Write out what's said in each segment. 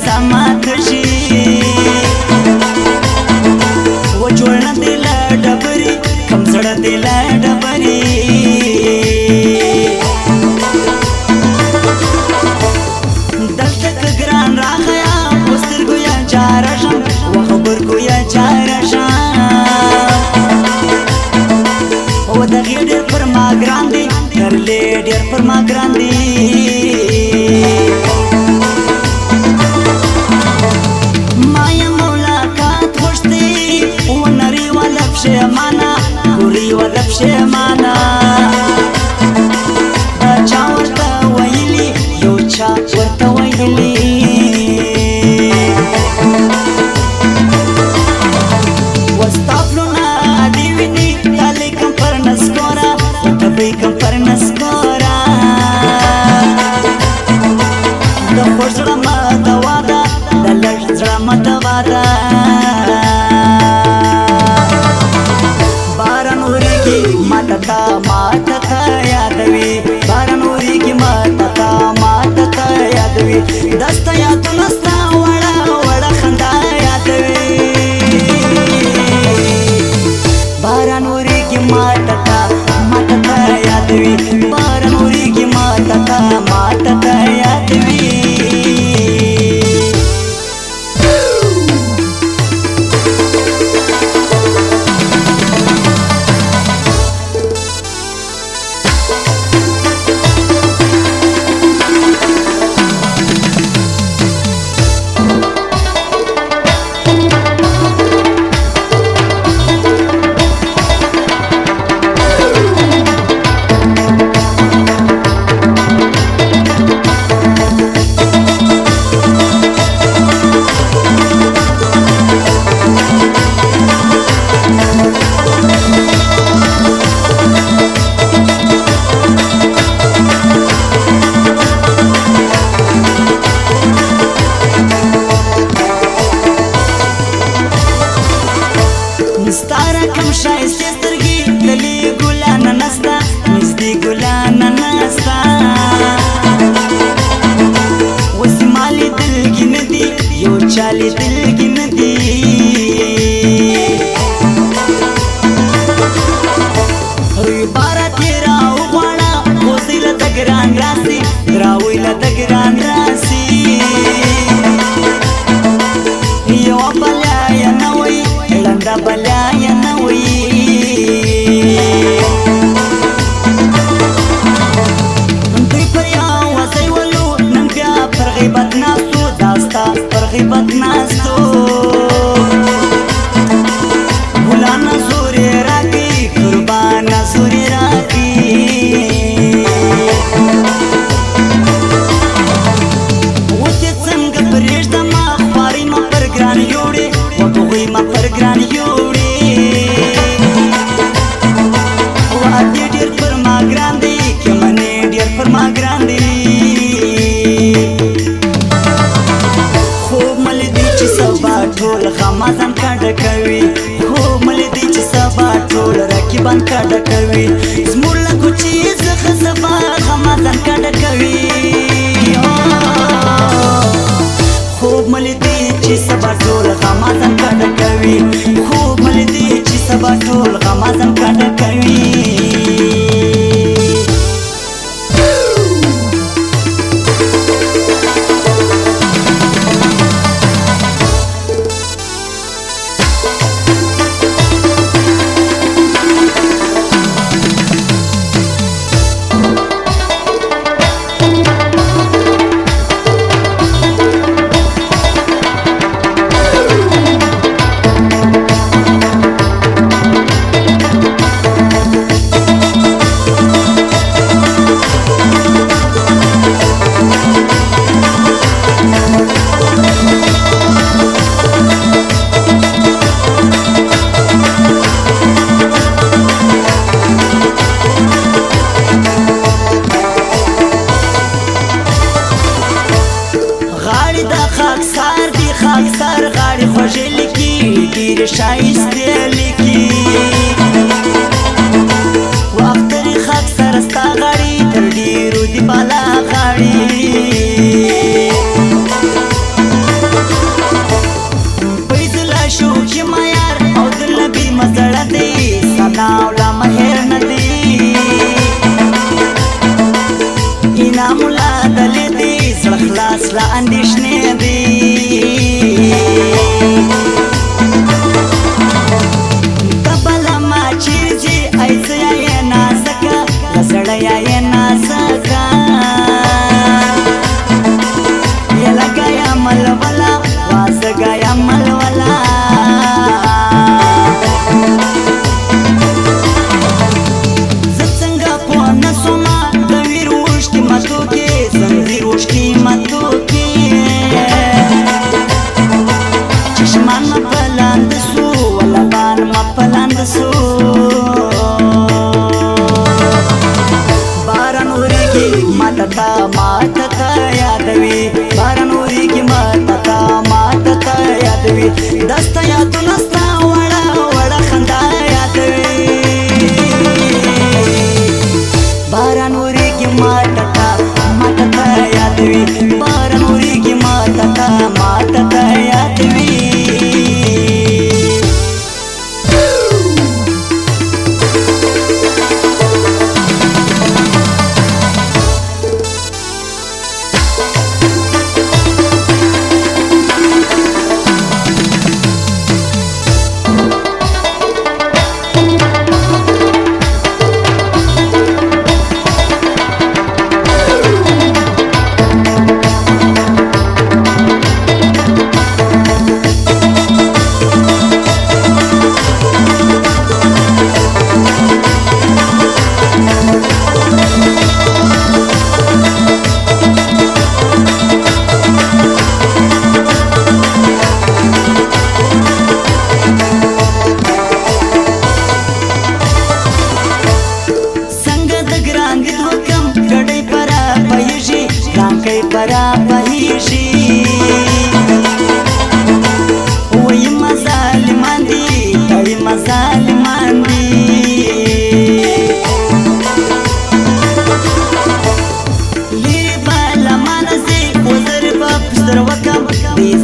رضا ماته شي وجوړ نه دی له ډبرې کم زړه دی له ډبرې دلته که ګران راغیا په سترګو یا جاره شم و خبرګو یا جاره شم و دغې ډېر پر ما ګران دی درلې ډېر پر ما ګران دی پښېمانه دا چا ورته ویلي یو چا ورته ویلي وستا پلونه دې ویني دا لیکم پر نسکوره ورته به یې کم پر نسکوره د خوږ زړه مه دوا ده د لږ زړه مه دوا ده ماته تا یادوي باران اورېږي ماته تا ماته تا یادوي دسته یادونه ستا وړه وړه خندا یادوي باران اورېږي ماته تا یادوي باران اورېږي ماته تا یادوي ستاره کم ښایستې سترګې دلې ګلانه نسته نږدې ګلانه نسته اوس یې ما لیدلګي نه دي یو چا لیدلګي نه دي روی بارات یې راوغواړه اوسئ له ده ګران راسي راوئ له ده ګران راسي یوه بلا یې نه وی ړنده بلا یې نه وی دوی پر یوه ځای ولو نن بیا پر غیبت ناستو دا ستا پر غیبت ناستو ګلانه زور یې راکړي قربانه زور یې راکړي اوس یې څنګه پرېږدمه خوارۍ مه پر ګران یوړې وګوغۍ مه پر ګران یوړې وعدې ډېر پر ما ګران دی کمنې ډېر پر ما ګران دی خوب مه لیدې چې سبا ټول غمازان کډه کوي خوب مه لیدې چې سبا ټول رقیبان کډه کوي زموږ له کوڅې څخه سبا غمازان کډه کوي خوب مه لیدې چې سبا ټول غمازان کډه کوي خوب مه لیدې چې سبا ټول غمازان کډه کوي خاکسار غاړې خوږې لیکي ډېرې ښایستې لیکي و اخترې خاکساره ستا غاړې تر ډېرو دي بالا غاړې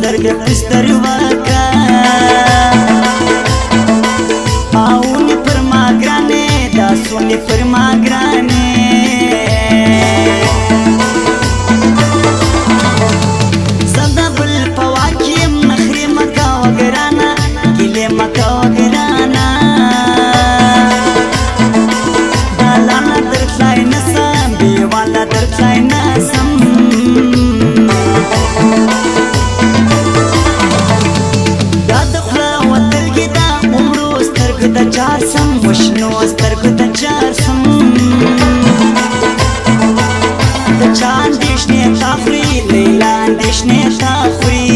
سترګې پستر وکړه اوونې پر ما ګرانې دا سونې پر ما ګرانې زه د بل په واک یم نخرې مه کوه ګرانه ګیلې مه کوه ګرانه دالانه در تلای نه سم بېواله در تلای نه سم دا د خوله وتلګې ده عمرو سترګو ته چار سم وشنو سترګو ته چار سم د چا اندېښنې تا خوري لیلا اندېښنې تا خوري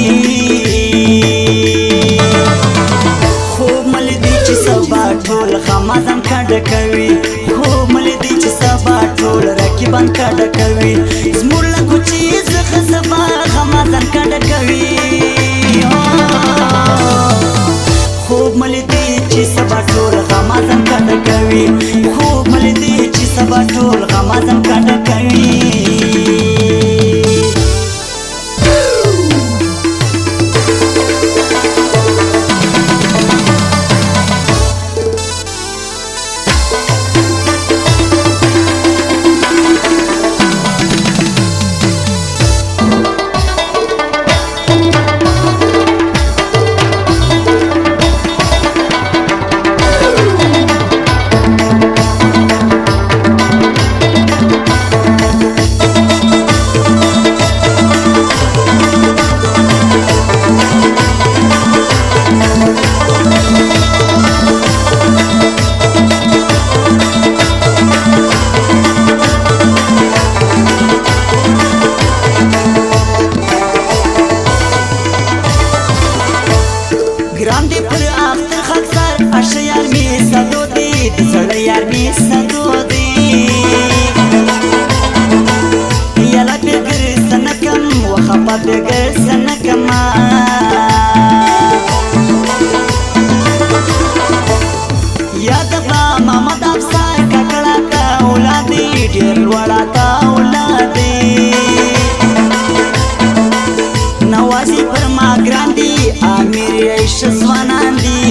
خوب مه لیدې چې سبا ټول خمازان کډه کوي خوب مه لیدې چې سبا ټول رقیبان کډه کوي زموږ له کوڅې څخه سبا خمازان کډه کوي خوب مه لیدې چې سبا ټول خمازان کډه کوي خوب مه لیدې چې سبا ټول خمازان کډه کوي ګران دې پر اختر خاکسار اشه یار مې صدو دی د زړه یار مې صدو دی یالا بېګر سنکم وخپه بېګر سنکما یاد به محمد افسر ککړه کا اولادې ډېر لوړه کا اولادې نوازي پر ما ګران دي امیر عیش ځوانان دي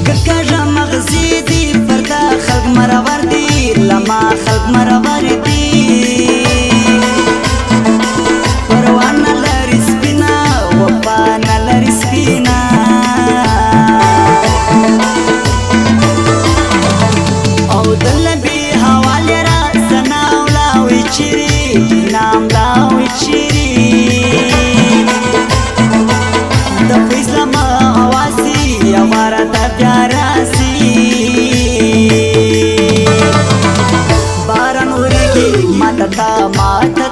ګکاژه مغزي دي پردا خلق مرور دي لما خلق مرور دي پروا نه لري سپینه وفا نه لري سپینه او د لبې حوالې را سنا ولاوي چیرې نام لاوي چیرې د فیضلمه اواسي یواره ته بیا راسي باران ورېږي ماته تا ماته